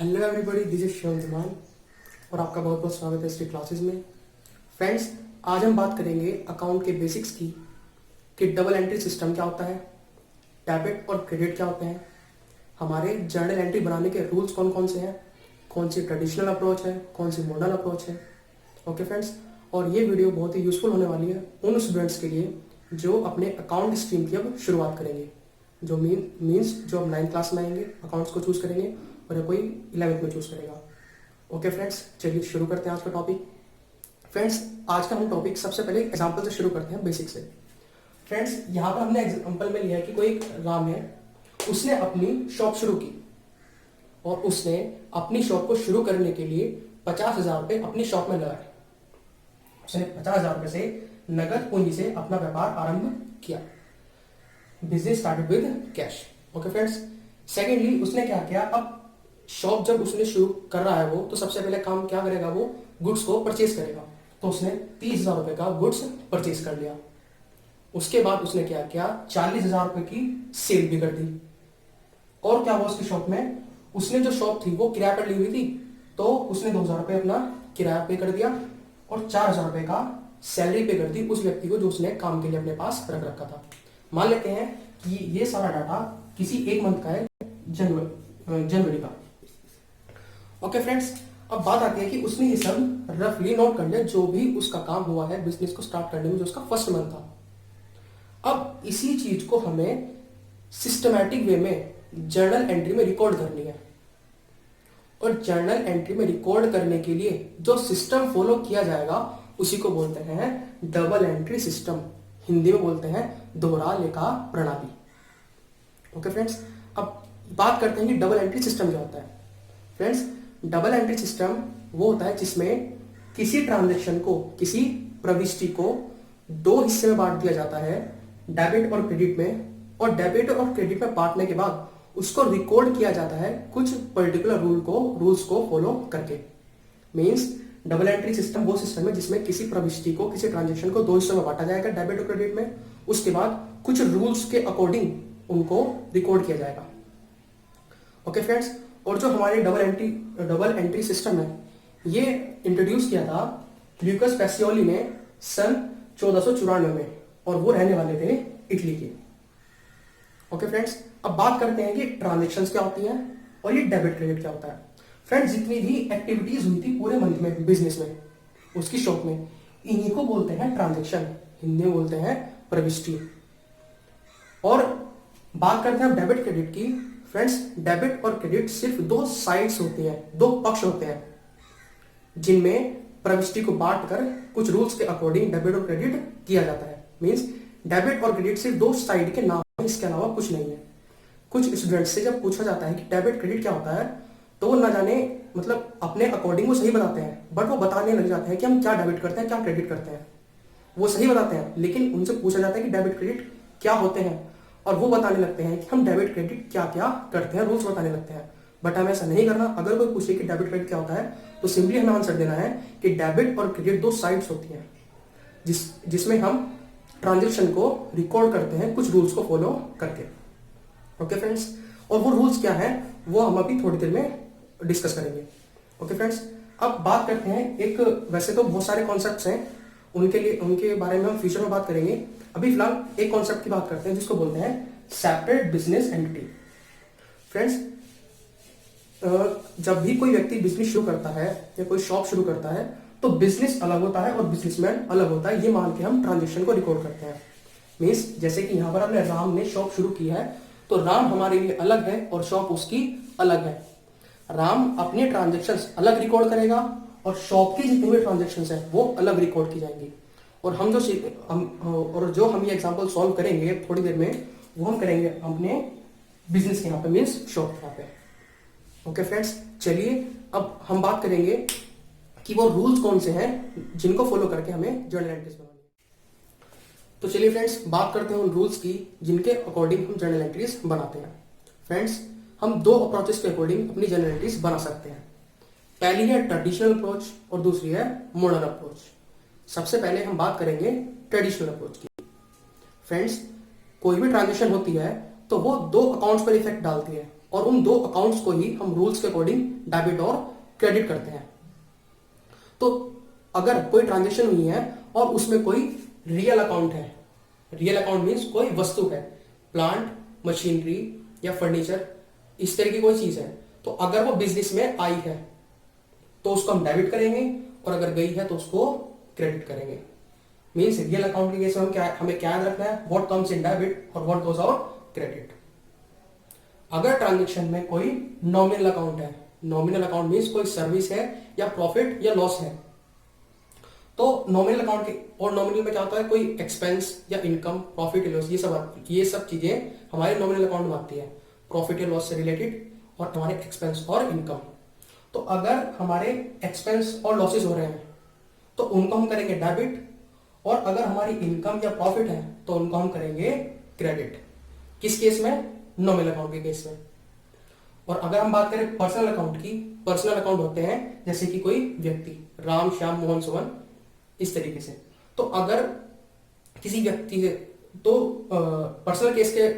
Hello everybody, this is Shivam Dhiman और आपका बहुत बहुत स्वागत है इसकी क्लासेस में। फ्रेंड्स, आज हम बात करेंगे अकाउंट के बेसिक्स की कि डबल एंट्री सिस्टम क्या होता है, डेबिट और क्रेडिट क्या होते हैं, हमारे जर्नल एंट्री बनाने के रूल्स कौन कौन से हैं, कौन सी ट्रेडिशनल अप्रोच है, कौन सी मॉडर्न अप्रोच है। ओके फ्रेंड्स, और ये वीडियो बहुत ही यूजफुल होने वाली है उन स्टूडेंट्स के लिए जो अपने अकाउंट स्ट्रीम की अब शुरुआत करेंगे, जो मीन्स जो अब 9th क्लास में आएंगे अकाउंट्स को चूज करेंगे और कोई 11th में चूज करेगा। ओके फ्रेंड्स, चलिए शुरू करते हैं आज का टॉपिक। फ्रेंड्स, आज का हम टॉपिक सबसे पहले एग्जांपल से शुरू करते हैं, बेसिक से। फ्रेंड्स, यहाँ पर हमने एग्जांपल में लिया है कि कोई एक राम है, उसने अपनी शॉप शुरू की और उसने अपनी शॉप को शुरू करने के लिए 50,000 रुपये अपनी शॉप में लगाए। उसने 50,000 रुपये से नगद पूंजी से अपना व्यापार आरंभ किया। Business started with cash. Okay friends, secondly उसने क्या किया, अब शॉप जब उसने शुरू कर रहा है वो, तो सबसे पहले काम क्या करेगा, वो गुड्स को परचेज करेगा। तो उसने 30,000 रुपए का गुड्स परचेज कर लिया। उसके बाद उसने क्या किया, 40,000 रुपए की सेल भी कर दी। और क्या हुआ उसकी शॉप में, उसने जो शॉप थी वो किराए पर ली हुई थी, तो उसने 2,000 रुपए अपना किराया पे कर दिया और 4,000 रुपए का सैलरी पे कर दी उस व्यक्ति को जो उसने काम के लिए अपने पास रख रखा था। मान लेते हैं कि ये सारा डाटा किसी एक मंथ का है, जनवरी का। ओके फ्रेंड्स, अब बात आती है कि उसने ये सब रफली नोट कर लिया, जो भी उसका काम हुआ है बिजनेस को स्टार्ट करने में, जो उसका फर्स्ट मंथ था। अब इसी चीज को हमें सिस्टमैटिक वे में जर्नल एंट्री में रिकॉर्ड करनी है। और जर्नल एंट्री में रिकॉर्ड करने के लिए जो सिस्टम फॉलो किया जाएगा उसी को बोलते हैं डबल एंट्री सिस्टम। हिंदी में बोलते हैं दोहरा लेखा प्रणाली। ओके फ्रेंड्स, अब बात करते हैं कि डबल एंट्री सिस्टम क्या होता है। फ्रेंड्स, डबल एंट्री सिस्टम वो होता है जिसमें किसी ट्रांजैक्शन को, किसी प्रविष्टि को दो हिस्से में बांट दिया जाता है, डेबिट और क्रेडिट में। और डेबिट और क्रेडिट में बांटने के बाद उसको रिकॉर्ड किया जाता है कुछ पर्टिकुलर रूल्स को फॉलो करके। मींस डबल एंट्री सिस्टम वो सिस्टम है जिसमें किसी प्रविष्टि को, किसी ट्रांजैक्शन को दो हिस्सों में बांटा जाएगा, डेबिट और क्रेडिट में। उसके बाद कुछ रूल्स के अकॉर्डिंग उनको रिकॉर्ड किया जाएगा। ओके फ्रेंड्स, और जो हमारे डबल एंट्री सिस्टम है ये इंट्रोड्यूस किया था ल्यूकस पैसियोली ने सन 1494 में, और वो रहने वाले थे इटली के। ओके फ्रेंड्स, अब बात करते हैं कि ट्रांजैक्शंस क्या होती हैं और ये डेबिट क्रेडिट क्या होता है। फ्रेंड्स, जितनी भी एक्टिविटीज हुई थी पूरे मंथ में बिजनेस में, उसकी शॉप में, इन्हीं को बोलते हैं ट्रांजैक्शन, हिंदी में बोलते हैं प्रविष्टि। और बात करते हैं डेबिट क्रेडिट की। फ्रेंड्स, डेबिट और क्रेडिट सिर्फ दो साइड्स होती हैं, दो पक्ष होते हैं जिनमें प्रविष्टि को बांटकर कुछ रूल्स के अकॉर्डिंग डेबिट और क्रेडिट किया जाता है। मींस डेबिट और क्रेडिट सिर्फ दो साइड के नाम है, इसके अलावा कुछ नहीं है। कुछ स्टूडेंट से जब पूछा जाता है कि डेबिट क्रेडिट क्या होता है, तो वो ना जाने मतलब अपने अकॉर्डिंग वो सही बताते हैं, बट वो बताने लग जाते हैं कि हम क्या डेबिट करते हैं, क्या क्रेडिट करते हैं। वो सही बताते हैं, लेकिन उनसे पूछा जाता है कि डेबिट क्रेडिट क्या होते हैं, और वो बताने लगते हैं कि हम डेबिट क्रेडिट क्या क्या करते हैं, रूल्स बताने लगते हैं। बट हमें ऐसा नहीं करना। अगर कोई पूछे कि डेबिट क्रेडिट क्या होता है, तो सिंपली हमें आंसर देना है कि डेबिट और क्रेडिट दो साइड्स होती हैं जिसमें हम ट्रांजेक्शन को रिकॉर्ड करते हैं कुछ रूल्स को फॉलो करके। ओके फ्रेंड्स, और वो रूल्स क्या है वो हम अभी थोड़ी देर में डिस्कस करेंगे। ओके फ्रेंड्स, अब बात करते हैं, एक वैसे तो बहुत सारे कॉन्सेप्ट्स हैं, उनके बारे में हम फ्यूचर में बात करेंगे। अभी फिलहाल एक कॉन्सेप्ट की बात करते हैं जिसको बोलते हैं सेपरेट बिजनेस एंटिटी। फ्रेंड्स, जब भी कोई व्यक्ति बिजनेस शुरू करता है या कोई शॉप शुरू करता है, तो बिजनेस अलग होता है और बिजनेसमैन अलग होता है, ये मान के हम ट्रांजेक्शन को रिकॉर्ड करते हैं। मीन्स जैसे कि यहाँ पर हमने राम ने शॉप शुरू की है, तो राम हमारे लिए अलग है और शॉप उसकी अलग है। राम अपने ट्रांजेक्शन्स अलग रिकॉर्ड करेगा और शॉप की जितनी भी ट्रांजेक्शन्स हैं वो अलग रिकॉर्ड की जाएंगी। और हम जो हम ये एग्जांपल सॉल्व करेंगे थोड़ी देर में, वो हम करेंगे अपने बिजनेस के यहाँ पे, मीन्स शॉप के यहाँ पे। ओके फ्रेंड्स, चलिए अब हम बात करेंगे कि वो रूल्स कौन से हैं जिनको फॉलो करके हमें जर्नल एंट्रीज बनानी है। तो चलिए फ्रेंड्स, बात करते हैं उन रूल्स की जिनके अकॉर्डिंग हम जर्नल एंट्रीज बनाते हैं। फ्रेंड्स, हम दो अप्रोचेस के अकॉर्डिंग अपनी जर्नल एंट्रीज बना सकते हैं। पहली है ट्रेडिशनल अप्रोच और दूसरी है मॉडर्न अप्रोच। सबसे पहले हम बात करेंगे ट्रेडिशनल अप्रोच की। फ्रेंड्स, कोई भी ट्रांजेक्शन होती है तो वो दो अकाउंट्स पर इफेक्ट डालती है। और उन दो अकाउंट्स को ही हम रूल्स के अकॉर्डिंग डेबिट और क्रेडिट करते हैं। तो अगर कोई ट्रांजेक्शन हुई है और उसमें कोई रियल अकाउंट है, रियल अकाउंट मीन्स कोई वस्तु है, प्लांट, मशीनरी या फर्नीचर, इस तरह की कोई चीज है, तो अगर वो बिजनेस में आई है तो उसको हम डेबिट करेंगे, और अगर गई है तो उसको क्रेडिट करेंगे। मीन्स रियल अकाउंट के केस में हमें क्या याद रखना है, व्हाट कम्स इन डेबिट और व्हाट गोज आउट क्रेडिट। अगर ट्रांजेक्शन में कोई नॉमिनल अकाउंट है, नॉमिनल अकाउंट मीन्स कोई सर्विस है या प्रॉफिट या लॉस है, तो नॉमिनल अकाउंट के, और नॉमिनल में क्या होता है, कोई एक्सपेंस या इनकम, प्रॉफिट या लॉस, ये सब चीजें हमारे नॉमिनल अकाउंट में आती है, प्रॉफिट या लॉस से रिलेटेड और हमारे एक्सपेंस और इनकम। तो अगर हमारे एक्सपेंस और लॉसेस हो रहे हैं तो उनको हम करेंगे डेबिट, और अगर हमारी इनकम या प्रॉफिट है तो उनको हम करेंगे क्रेडिट। किस केस में, नॉमिनल अकाउंट के केस में। और अगर हम बात करें पर्सनल अकाउंट की, पर्सनल अकाउंट होते हैं जैसे कि कोई व्यक्ति, राम, श्याम, मोहन, सुमन, इस तरीके से। तो अगर किसी व्यक्ति से, तो पर्सनल केस के,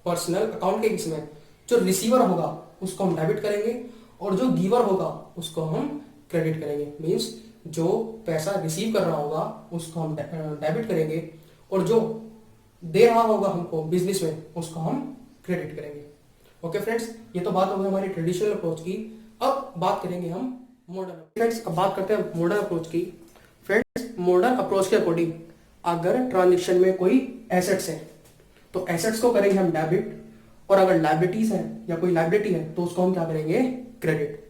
पर्सनल अकाउंट के केस में जो रिसीवर होगा उसको हम डेबिट करेंगे, और जो गिवर होगा उसको हम क्रेडिट करेंगे। मीन्स जो पैसा रिसीव कर रहा होगा उसको हम डेबिट करेंगे, और जो दे रहा होगा हमको बिजनेस में उसको हम क्रेडिट करेंगे। ओके फ्रेंड्स, ये तो बात हो गई हमारी ट्रेडिशनल अप्रोच की। अब बात करेंगे हम मॉडर्न। फ्रेंड्स, अब बात करते हैं मॉडर्न अप्रोच की। फ्रेंड्स, मॉडर्न अप्रोच के अकॉर्डिंग अगर ट्रांजेक्शन में कोई एसेट्स है तो एसेट्स को करेंगे हम डेबिट, और अगर लायबिलिटीज है या कोई लायबिलिटी है तो उसको हम क्या करेंगे, क्रेडिट।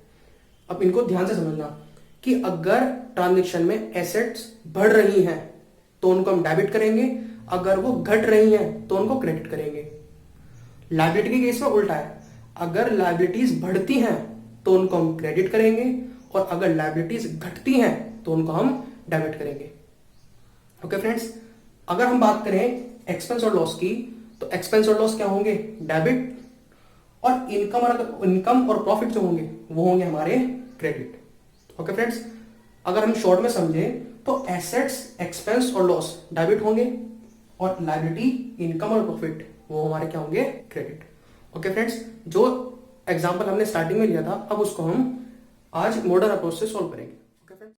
अब इनको ध्यान से समझना कि अगर ट्रांजेक्शन में एसेट्स बढ़ रही हैं तो उनको हम डेबिट करेंगे, अगर वो घट रही हैं तो उनको क्रेडिट करेंगे। लायबिलिटी के केस में उल्टा है, अगर लायबिलिटीज बढ़ती हैं तो उनको हम क्रेडिट करेंगे, और अगर लायबिलिटीज घटती हैं तो उनको हम डेबिट करेंगे। ओके फ्रेंड्स, अगर हम बात करें एक्सपेंस और लॉस की, तो एक्सपेंस और लॉस क्या होंगे, डेबिट, और इनकम और प्रॉफिट जो होंगे वो होंगे हमारे क्रेडिट। ओके फ्रेंड्स, अगर हम शॉर्ट में समझे तो एसेट्स, एक्सपेंस और लॉस डेबिट होंगे, और लायबिलिटी, इनकम और प्रॉफिट वो हमारे क्या होंगे, क्रेडिट। ओके फ्रेंड्स, जो एग्जांपल हमने स्टार्टिंग में लिया था अब उसको हम आज मॉडर्न अप्रोच से सॉल्व करेंगे। ओके फ्रेंड्स,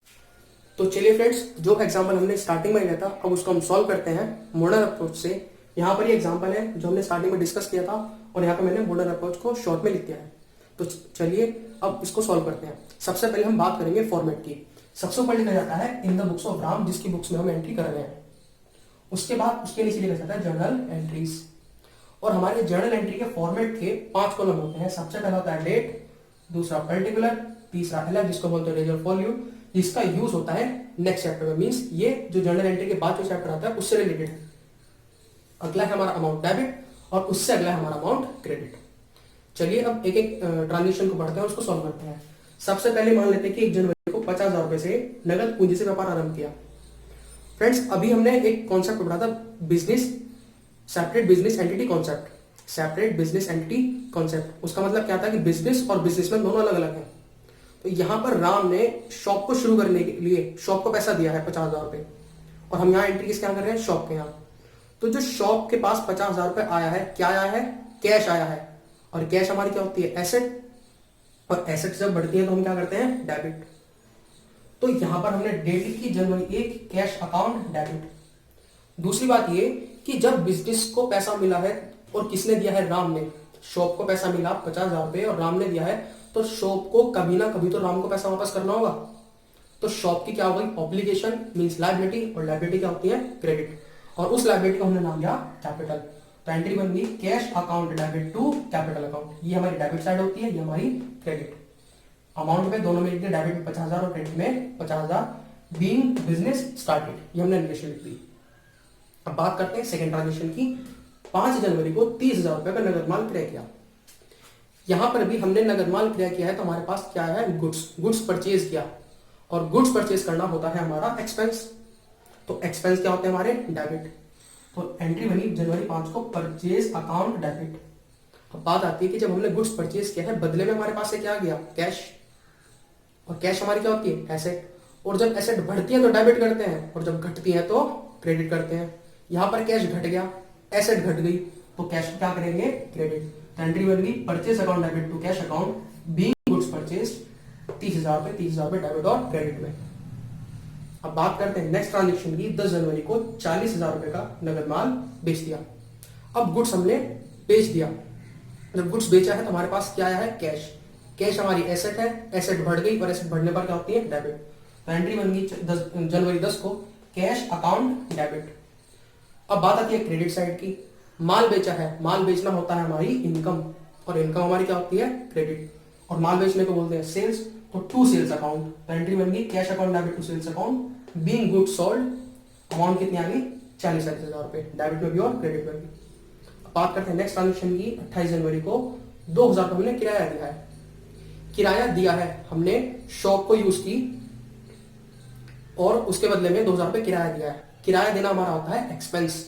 तो चलिए फ्रेंड्स, जो एग्जांपल हमने स्टार्टिंग में लिया था अब उसको हम सॉल्व करते हैं मॉडर्न अप्रोच से। यहाँ पर ये एग्जांपल है जो हमने स्टार्टिंग में डिस्कस किया था, और यहाँ पे मैंने मॉडर्न अप्रोच को शॉर्ट में लिख दिया है। तो चलिए अब इसको सॉल्व करते हैं। सबसे पहले हम बात करेंगे फॉर्मेट की। सबसे ऊपर लिखा जाता है in the books of Ram, जिसकी बुक्स में हम एंट्री कर रहे हैं। उसके बाद उसके नीचे लिखा जाता है जर्नल एंट्रीज, और हमारे जर्नल एंट्री के फॉर्मेट के 5 कॉलम होते हैं। सबसे पहला होता है डेट, दूसरा पर्टिकुलर, तीसरा एलएफ जिसको बोलते हैं लेजर फॉल्यू, जिसका यूज होता है नेक्स्ट चैप्टर में। मींस ये जो जर्नल एंट्री के बाद जो चैप्टर आता है उससे रिलेटेड है। अगला है हमारा अमाउंट डेबिट, और उससे अगला है हमारा अमाउंट क्रेडिट। चलिए अब एक एक ट्रांजेक्शन को पढ़ते हैं और उसको सॉल्व करते हैं। सबसे पहले मान लेते हैं कि 1 जनवरी को 50,000 रुपए से नगद पूंजी से व्यापार आरंभ किया। फ्रेंड्स, अभी हमने एक कॉन्सेप्ट पढ़ा था, business, separate business entity concept. Separate business entity concept, उसका मतलब क्या था कि बिजनेस और बिजनेसमैन दोनों अलग अलग हैं। तो यहां पर राम ने शॉप को शुरू करने के लिए शॉप को पैसा दिया है 50,000 रुपए, और हम यहाँ एंट्री किसके यहाँ कर रहे हैं, शॉप के यहाँ। तो जो शॉप के पास 50,000 रुपए आया है, क्या आया है, कैश आया है, और कैश हमारी क्या होती है, एसेट, और एसेट जब बढ़ती है तो हम क्या करते हैं, डेबिट। तो यहां पर हमने डेट लिखी जनवरी 1, कैश अकाउंट डेबिट। दूसरी बात ये कि जब बिजनेस को पैसा मिला है, और किसने दिया है, राम ने, शॉप को पैसा मिला 50,000 रुपए और राम ने दिया है, तो शॉप को कभी ना कभी तो राम को पैसा वापस करना होगा। तो शॉप की क्या हो गई, ऑब्लिगेशन मींस लायबिलिटी, और लायबिलिटी क्या होती है, क्रेडिट, और उस लायबिलिटी को हमने नाम दिया कैपिटल। तो एंट्री बन गई cash account debit to capital account. ये हमारी डेबिट साइड होती है, ये हमारी क्रेडिट। अमाउंट में दोनों में लिख दिया, डेबिट में 50,000 और क्रेडिट में 50,000। बीइंग बिजनेस स्टार्टेड, ये हमने रिलेशन लिख दी। अब बात करते हैं सेकंड ट्रांजेक्शन की। 5 जनवरी को 30,000 रुपए का नगद माल क्रय किया। यहां पर भी हमने नगद माल क्रय किया है, तो हमारे पास क्या है, गुड्स परचेज किया, और गुड्स परचेज करना होता है हमारा एक्सपेंस। तो एक्सपेंस क्या होते हैं हमारे, डेबिट। तो एंट्री बनी जनवरी 5 को परचेज अकाउंट डेबिट। अब बात आती है कि जब हमने गुड्स परचेज किया है, बदले में हमारे पास से क्या गया, कैश, और कैश हमारी क्या होती है, एसेट। और जब एसेट बढ़ती है तो डेबिट करते हैं, और जब घटती है तो क्रेडिट करते हैं। यहां पर कैश घट गया, एसेट घट गई, तो कैश क्या करेंगे, क्रेडिट। तो एंट्री बन गई purchase account debit to cash account being goods purchase 30,000 रुपए, 30,000 रुपए डेबिट और क्रेडिट में। अब बात करते हैं नेक्स्ट ट्रांजेक्शन की। 10 जनवरी को 40,000 रुपए का नगद माल बेच दिया। अब गुड्स हमने बेच दिया। जब गुड्स बेचा है तो हमारे पास क्या आया है, कैश। कैश हमारी एसेट है, एसेट बढ़ गई और एसेट बढ़ने पर क्या होती है, डेबिट। तो एंट्री बन गई जनवरी 10 को कैश अकाउंट डेबिट। अब बात आती है क्रेडिट साइड की। माल बेचा है, माल बेचना होता है हमारी इनकम, और इनकम हमारी क्या होती है, क्रेडिट। और माल बेचने को बोलते हैं सेल्स, तो टू सेल्स अकाउंट। तो एंट्री बन गई cash account debit to sales account being goods sold. Amount कितनी आ गई, 40,000 रुपए, डेबिट में भी और क्रेडिट में भी। बात करते हैं नेक्स्ट ट्रांजेक्शन की। 28 जनवरी को 2,000 रुपए हमने किराया दिया है। किराया दिया है हमने, शॉप को यूज की और उसके बदले में 2,000 रुपए किराया दिया है। किराया देना हमारा होता है एक्सपेंस,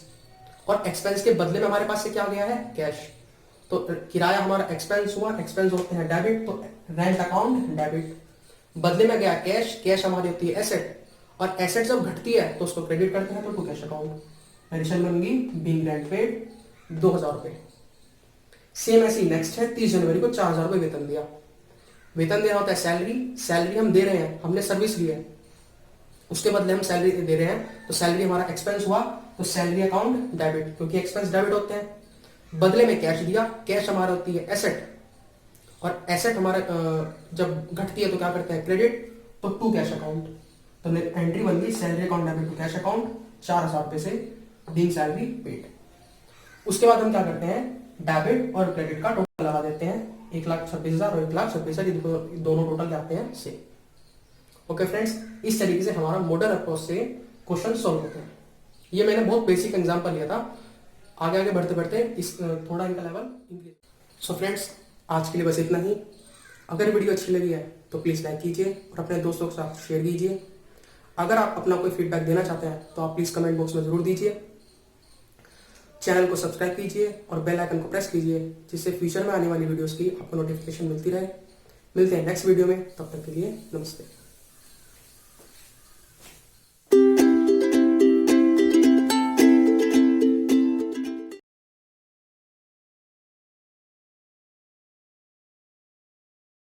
और एक्सपेंस के बदले में हमारे पास से क्या गया है, कैश। तो किराया हमारा एक्सपेंस हुआ, एक्सपेंस होते हैं डेबिट, तो रेंट अकाउंट डेबिट। बदले में गया कैश, कैश हमारी होती है एसेट, और एसेट जब घटती है तो उसको क्रेडिट करते हैं, तो टू कैश अकाउंट। एडिशन बन गई बीइंग रेंट पेड 2,000 रुपए। सेम ऐसी नेक्स्ट है 30 जनवरी को 4,000 रुपए वेतन दिया। वेतन देना होता है सैलरी, सैलरी हम दे रहे हैं, हमने सर्विस ली है, उसके बदले हम सैलरी दे रहे हैं, तो सैलरी हमारा एक्सपेंस हुआ, तो सैलरी अकाउंट डेबिट, क्योंकि एक्सपेंस डेबिट होते हैं। बदले में कैश दिया, कैश हमारा होती है एसेट, और एसेट हमारा जब घटती है तो क्या करते हैं, क्रेडिट, तो टू कैश अकाउंट। तो एंट्री बन गई salary account debit to cash account 4,000 रुपए से बीइंग सैलरी पेड। उसके बाद हम क्या करते हैं, डेबिट और क्रेडिट का टोटल लगा देते हैं, 1,26,000 और 1,26,000, दोनों टोटल क्या आते हैं, से। ओके फ्रेंड्स, इस तरीके से हमारा मॉडर्न अप्रोच से क्वेश्चन सॉल्व होते हैं। ये मैंने बहुत बेसिक एग्जांपल लिया था, आगे आगे बढ़ते बढ़ते इस थोड़ा इनका लेवल इंक्रीज। सो फ्रेंड्स, आज के लिए बस इतना ही। अगर वीडियो अच्छी लगी है तो प्लीज़ लाइक कीजिए और अपने दोस्तों के साथ शेयर कीजिए। अगर आप अपना कोई फीडबैक देना चाहते हैं तो आप प्लीज़ कमेंट बॉक्स में ज़रूर दीजिए। चैनल को सब्सक्राइब कीजिए और बेल आइकन को प्रेस कीजिए, जिससे फ्यूचर में आने वाली वीडियोस की आपको नोटिफिकेशन मिलती रहे। मिलते हैं नेक्स्ट वीडियो में, तब तक के लिए नमस्ते।